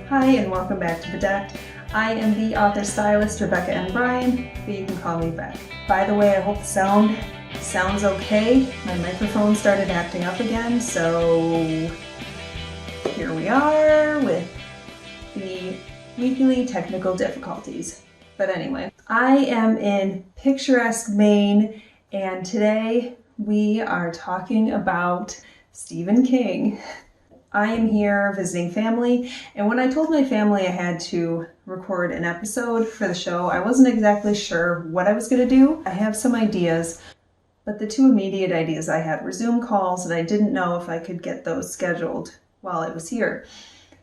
Hi and welcome back to The Deck. I am the author stylist Rebecca M. Bryan, but you can call me Beck. By the way, I hope the sounds okay. My microphone started acting up again, so here we are with the weekly technical difficulties. But anyway, I am in picturesque Maine, and today we are talking about Stephen King. I am here visiting family, and when I told my family I had to record an episode for the show, I wasn't exactly sure what I was going to do. I have some ideas, but the two immediate ideas I had were Zoom calls, and I didn't know if I could get those scheduled while I was here.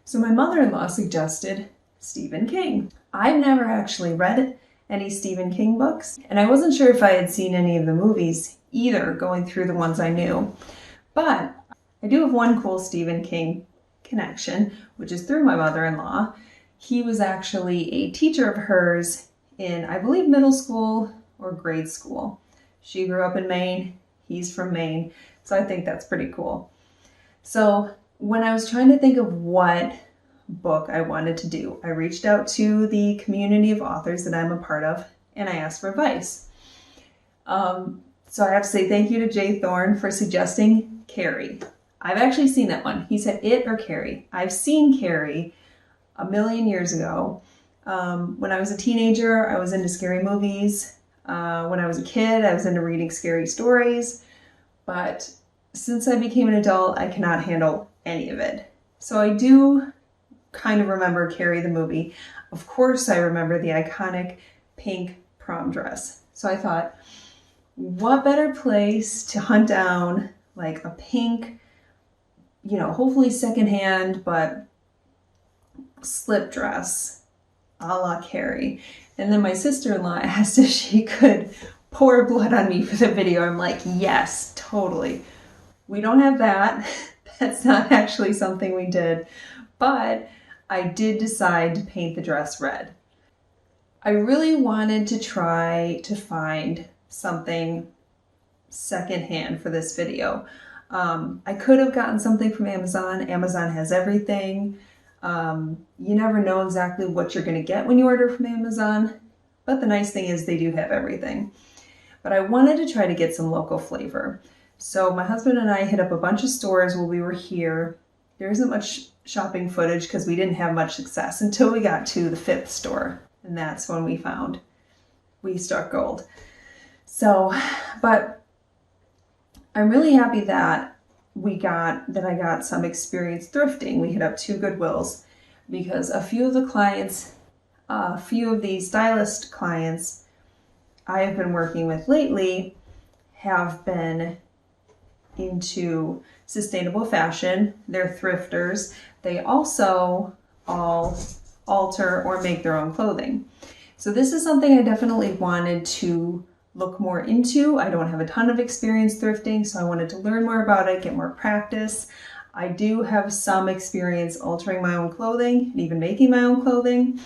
So my mother-in-law suggested Stephen King. I've never actually read any Stephen King books, and I wasn't sure if I had seen any of the movies either, going through the ones I knew. But I do have one cool Stephen King connection, which is through my mother-in-law. He was actually a teacher of hers in, I believe, middle school or grade school. She grew up in Maine. He's from Maine. So I think that's pretty cool. So when I was trying to think of what book I wanted to do, I reached out to the community of authors that I'm a part of, and I asked for advice. So I have to say thank you to Jay Thorne for suggesting Carrie. I've actually seen that one. He said it or Carrie. I've seen Carrie a million years ago. When I was a teenager, I was into scary movies. When I was a kid, I was into reading scary stories. But since I became an adult, I cannot handle any of it. So I do kind of remember Carrie the movie. Of course, I remember the iconic pink prom dress. So I thought, what better place to hunt down like a pink, hopefully secondhand, but slip dress a la Carrie. And then my sister-in-law asked if she could pour blood on me for the video. I'm like, yes, totally. We don't have that. That's not actually something we did. But I did decide to paint the dress red. I really wanted to try to find something secondhand for this video. I could have gotten something from Amazon. Amazon has everything. You never know exactly what you're going to get when you order from Amazon, but the nice thing is they do have everything. But I wanted to try to get some local flavor. So my husband and I hit up a bunch of stores while we were here. There isn't much shopping footage because we didn't have much success until we got to the 5th store. And that's when we struck gold. So, but I'm really happy that I got some experience thrifting. We hit up 2 Goodwills because a few of the stylist clients I have been working with lately have been into sustainable fashion. They're thrifters. They also all alter or make their own clothing. So this is something I definitely wanted to look more into. I don't have a ton of experience thrifting, so I wanted to learn more about it, get more practice. I do have some experience altering my own clothing and even making my own clothing.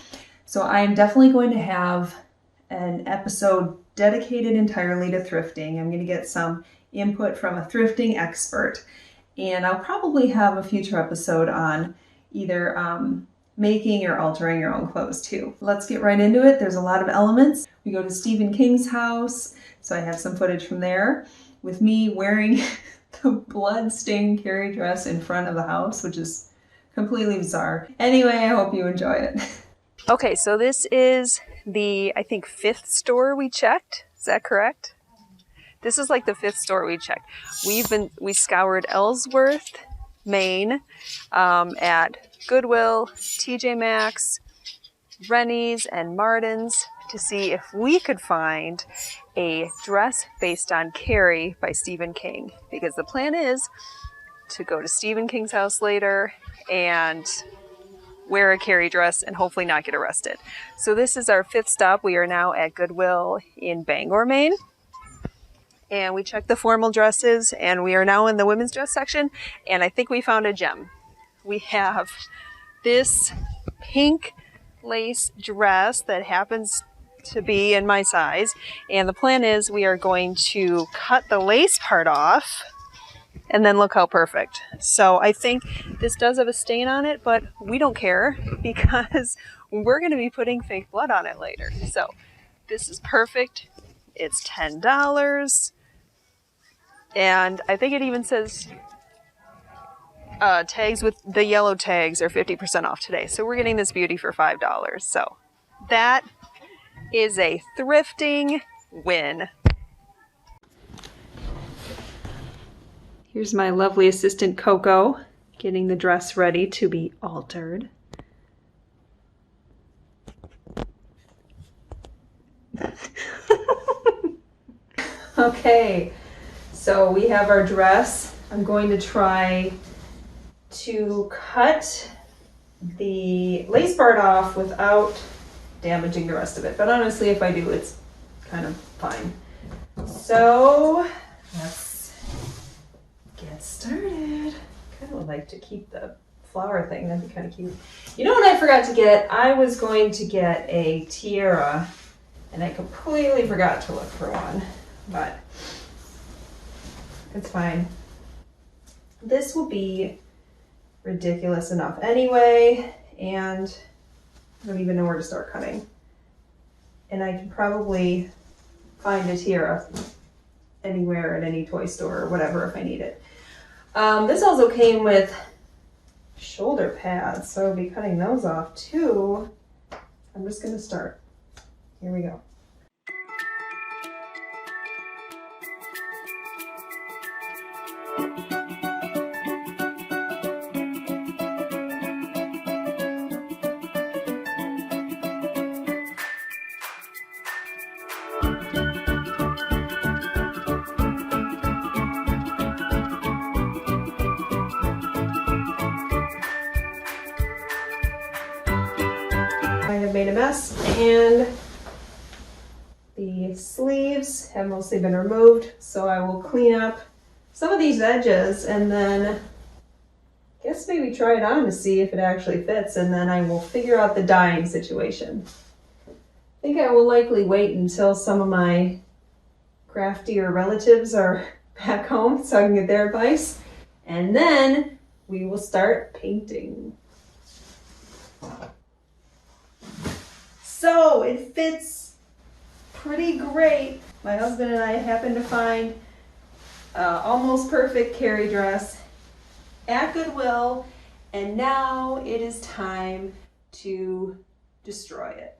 So I am definitely going to have an episode dedicated entirely to thrifting. I'm going to get some input from a thrifting expert, and I'll probably have a future episode on either making or altering your own clothes too. Let's get right into it. There's a lot of elements. We go to Stephen King's house, so I have some footage from there with me wearing the blood-stained Carrie dress in front of the house, which is completely bizarre. Anyway, I hope you enjoy it. Okay, so this is the, I think, 5th store we checked. Is that correct? This is like the 5th store we checked. We scoured Ellsworth, Maine, at Goodwill, TJ Maxx, Rennie's, and Martin's to see if we could find a dress based on Carrie by Stephen King. Because the plan is to go to Stephen King's house later and wear a Carrie dress and hopefully not get arrested. So this is our 5th stop. We are now at Goodwill in Bangor, Maine. And we checked the formal dresses, and we are now in the women's dress section, and I think we found a gem. We have this pink lace dress that happens to be in my size, and the plan is we are going to cut the lace part off And then look how perfect. So I think this does have a stain on it, but we don't care because we're going to be putting fake blood on it later. So this is perfect. It's $10. And I think it even says tags with the yellow tags are 50% off today. So we're getting this beauty for $5. So that is a thrifting win. Here's my lovely assistant Coco getting the dress ready to be altered. Okay, so we have our dress. I'm going to try to cut the lace part off without damaging the rest of it. But honestly, if I do, it's kind of fine. So let's get started. Kind of would like to keep the flower thing. That'd be kind of cute. You know what I forgot to get? I was going to get a tiara, and I completely forgot to look for one, but it's fine. This will be ridiculous enough anyway, and I don't even know where to start cutting. And I can probably find a tiara anywhere at any toy store or whatever if I need it. This also came with shoulder pads, so I'll be cutting those off too. I'm just gonna start. Here we go. I have made a mess, and the sleeves have mostly been removed, so I will clean up some of these edges and then I guess maybe try it on to see if it actually fits, and then I will figure out the dyeing situation. I think I will likely wait until some of my craftier relatives are back home so I can get their advice, and then we will start painting. So it fits pretty great. My husband and I happened to find almost perfect Carrie dress at Goodwill, and now it is time to destroy it.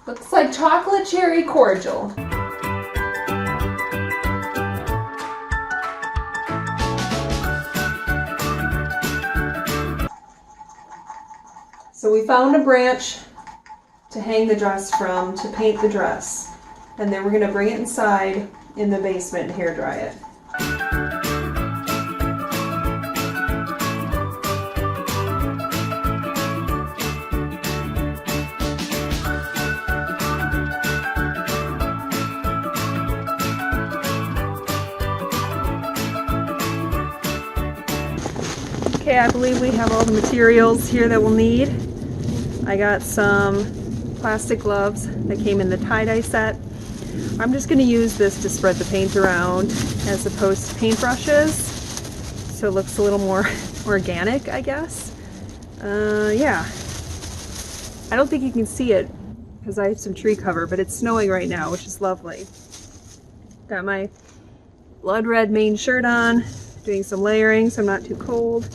Looks like chocolate cherry cordial. So we found a branch to hang the dress from, to paint the dress. And then we're gonna bring it inside in the basement and hair dry it. Okay, I believe we have all the materials here that we'll need. I got some plastic gloves that came in the tie-dye set. I'm just going to use this to spread the paint around as opposed to paintbrushes, so it looks a little more organic, I guess. Yeah. I don't think you can see it because I have some tree cover, but it's snowing right now, which is lovely. Got my blood red Maine shirt on, doing some layering so I'm not too cold.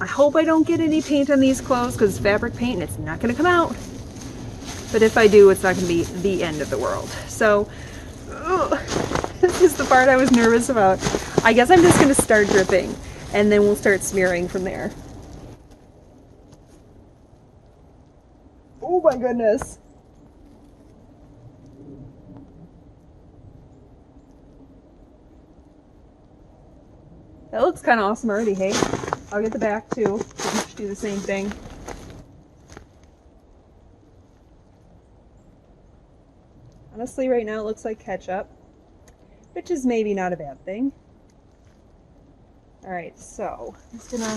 I hope I don't get any paint on these clothes because it's fabric paint and it's not going to come out. But if I do, it's not going to be the end of the world. So, this is the part I was nervous about. I guess I'm just going to start dripping and then we'll start smearing from there. Oh my goodness. That looks kind of awesome already, hey? I'll get the back too. Do the same thing. Honestly, right now it looks like ketchup, which is maybe not a bad thing. Alright, so I'm just gonna.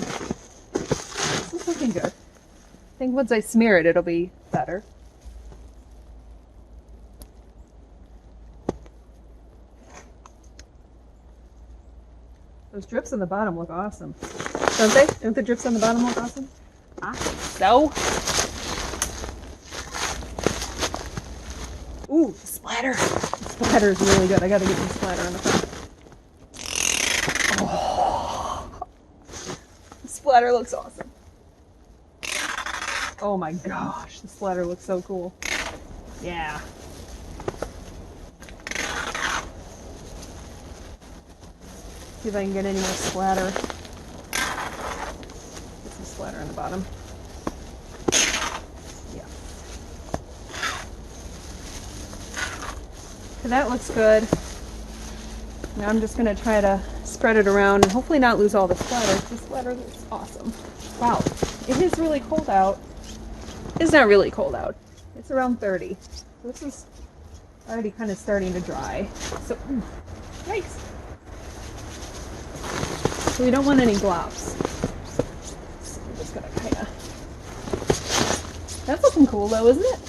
This is looking good. I think once I smear it, it'll be better. Those drips on the bottom look awesome. Don't they? Don't the drips on the bottom look awesome? So. Ooh, the splatter. The splatter is really good. I gotta get some splatter on the front. Oh. The splatter looks awesome. Oh my gosh, the splatter looks so cool. Yeah. See if I can get any more splatter. Get some splatter on the bottom. Yeah. So that looks good. Now I'm just going to try to spread it around and hopefully not lose all the splatter. The splatter looks awesome. Wow. It is really cold out. It's not really cold out. It's around 30. So this is already kind of starting to dry. So, yikes. So we don't want any globs. So I'm just gonna kind of. That's looking cool though, isn't it?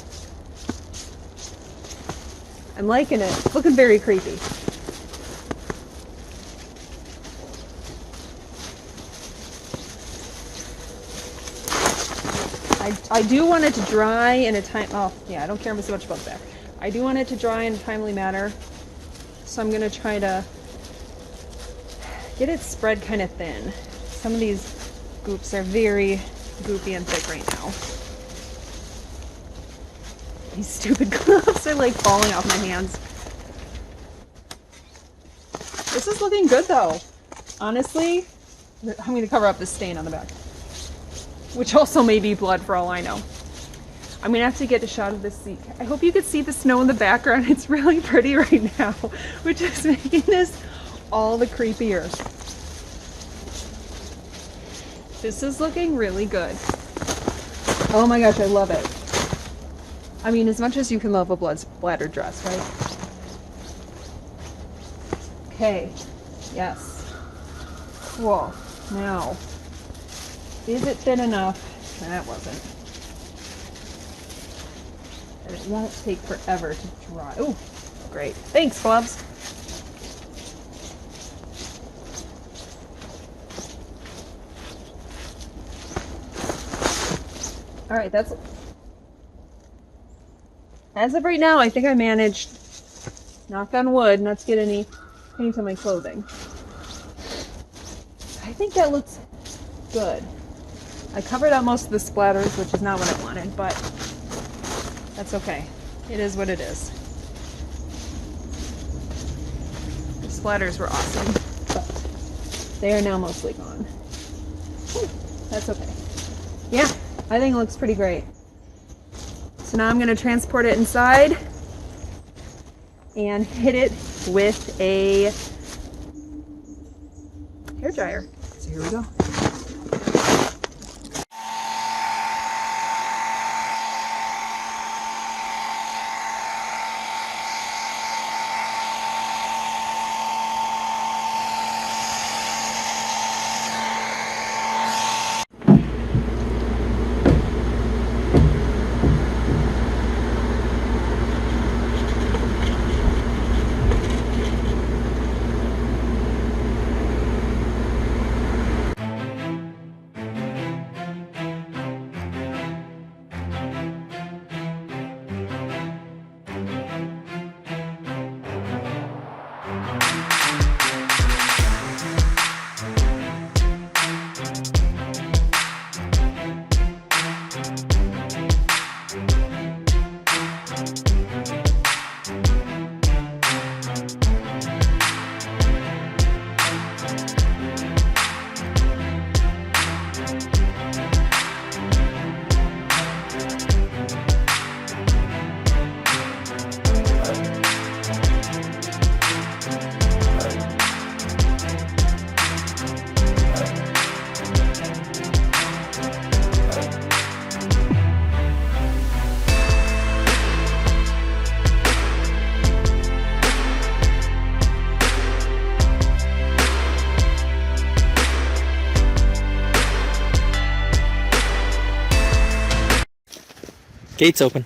I'm liking it. It's looking very creepy. I do want it to dry in a time. Oh yeah, I don't care so much about the back. I do want it to dry in a timely manner. So I'm gonna try to get it spread kind of thin. Some of these goops are very goopy and thick right now. These stupid gloves are like falling off my hands. This is looking good though. Honestly, I'm going to cover up the stain on the back. Which also may be blood for all I know. I'm going to have to get a shot of this seat. I hope you can see the snow in the background. It's really pretty right now, which is making this all the creepier. This is looking really good. Oh my gosh, I love it. I mean, as much as you can love a blood splatter dress, right? Okay. Yes. Cool. Now, is it thin enough? That wasn't. And it won't take forever to dry. Oh, great. Thanks, gloves. All right, that's. As of right now, I think I managed, knock on wood, not to get any paint on my clothing. I think that looks good. I covered up most of the splatters, which is not what I wanted, but that's okay. It is what it is. The splatters were awesome, but they are now mostly gone. That's okay. Yeah, I think it looks pretty great. So now I'm going to transport it inside and hit it with a hairdryer. So here we go. Gates open.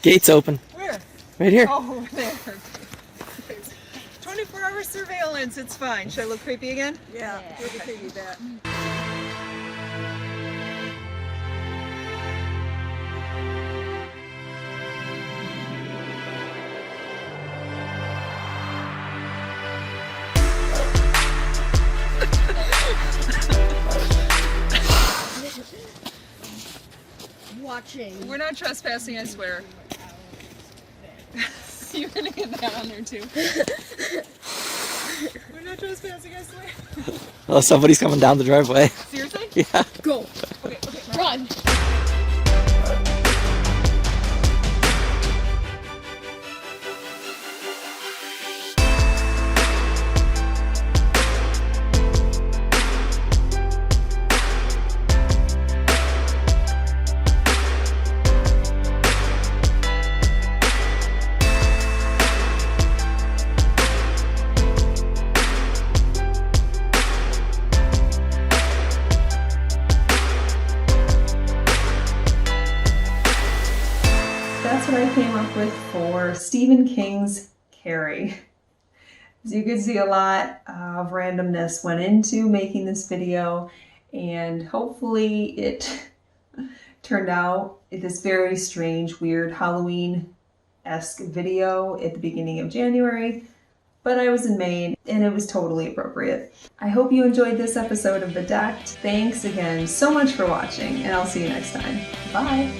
Gates open. Where? Right here. Oh, over there. 24-hour surveillance. It's fine. Should I look creepy again? Yeah, look at you that. Watching. We're not trespassing, I swear. You're gonna get that on there too. We're not trespassing, I swear. Oh, somebody's coming down the driveway. Seriously? Yeah. Go. Okay, Run. That's what I came up with for Stephen King's Carrie. As you can see, a lot of randomness went into making this video, and hopefully it turned out this very strange, weird Halloween-esque video at the beginning of January. But I was in Maine, and it was totally appropriate. I hope you enjoyed this episode of Bedecked. Thanks again so much for watching, and I'll see you next time. Bye!